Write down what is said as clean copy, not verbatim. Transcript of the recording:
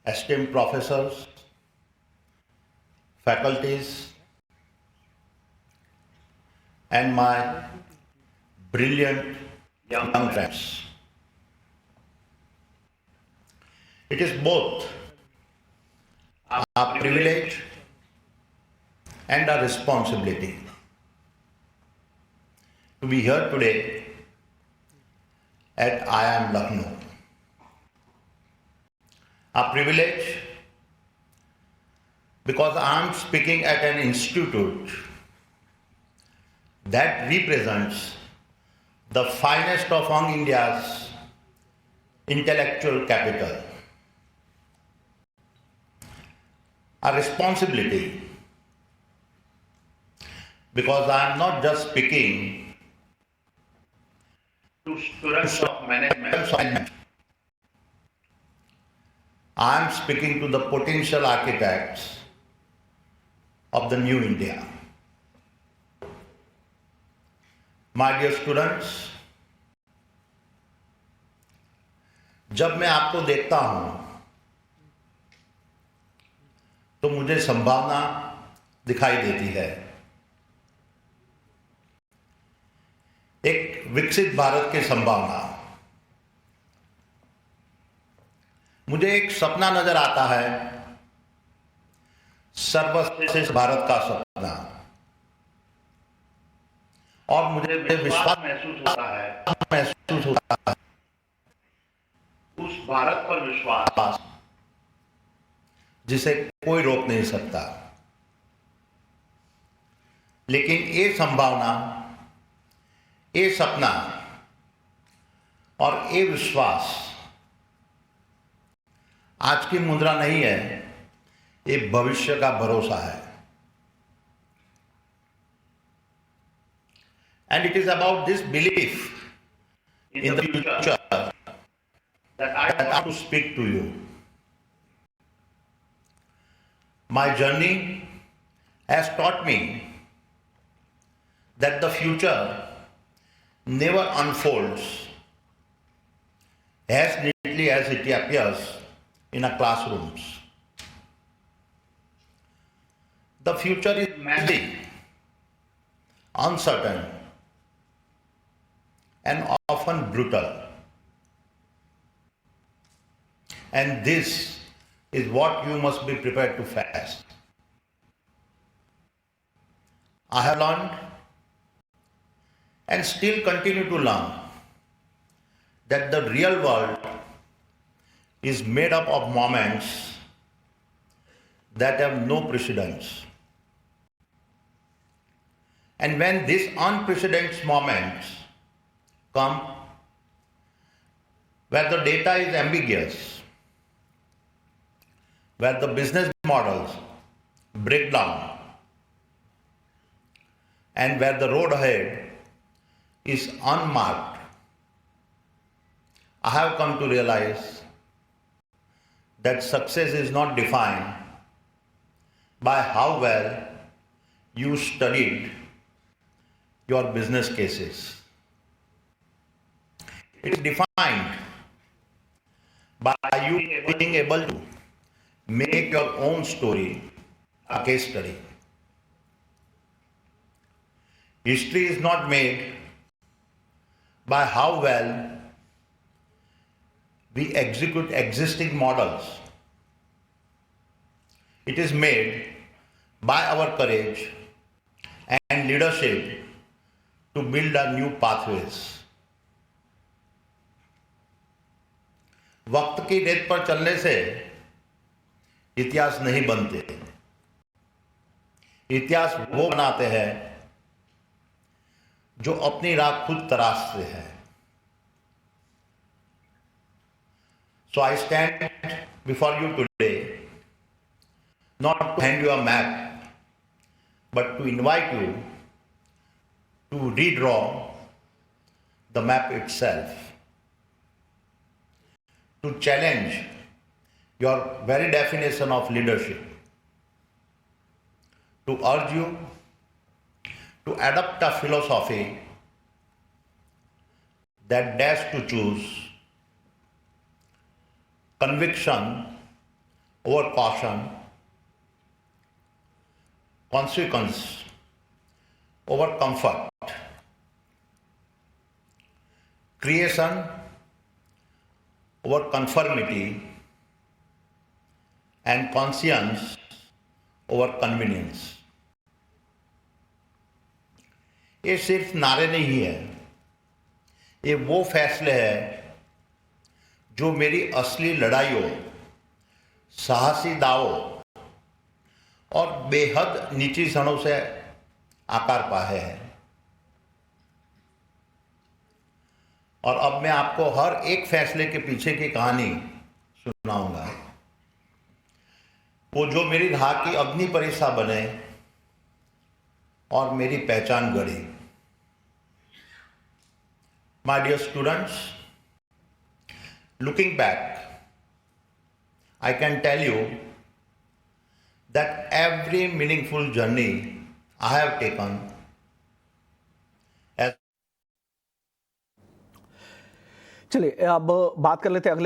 esteemed professors, faculties, and my brilliant young friends. It is both a privilege and a responsibility to be here today at IIM Lucknow. A privilege because I am speaking at an institute that represents the finest of among India's intellectual capital. A responsibility because I am not just speaking to students of management. I am speaking to the potential architects of the new India. My dear students, जब मैं आपको देखता हूं तो मुझे संभावना दिखाई देती है। एक विकसित भारत की संभावना। मुझे एक सपना नजर आता है, सर्वश्रेष्ठ भारत का सपना, और मुझे विश्वास महसूस होता है उस भारत पर विश्वास जिसे कोई रोक नहीं सकता। लेकिन ये संभावना, ये सपना और ये विश्वास आज की मुद्रा नहीं है, ये भविष्य का भरोसा है। And it is about this belief in the future that I want to speak to you. My journey has taught me that the future never unfolds as neatly as it appears in a classrooms. The future is messy, uncertain, and often brutal. And this is what you must be prepared to face. I have learned and still continue to learn that the real world is made up of moments that have no precedents. And when these unprecedented moments come, where the data is ambiguous, where the business models break down, and where the road ahead is unmarked, I have come to realize that success is not defined by how well you studied your business cases. It is defined by you being able to make your own story a case study. History is not made by how well we execute existing models. It is made by our courage and leadership to build a new pathways. वक्त की रेत पर चलने से इतिहास नहीं बनते। इतिहास वो बनाते हैं जो अपनी राह खुद तराशते हैं। So I stand before you today not to hand you a map, but to invite you to redraw the map itself, to challenge your very definition of leadership, to urge you to adopt a philosophy that dares to choose conviction over caution, consequence over comfort, creation over conformity, and conscience over convenience. ये सिर्फ नारे नहीं है, ये वो फैसले हैं जो मेरी असली लड़ाइयों, साहसी दावों और बेहद नीची क्षणों से आकार पाए हैं। और अब मैं आपको हर एक फैसले के पीछे की कहानी सुनाऊंगा, वो जो मेरी राह की अग्नि परीक्षा बने और मेरी पहचान गढ़ी। My dear students, looking back, I can tell you that every meaningful journey I have taken has चलिए अब बात कर लेते हैं अगले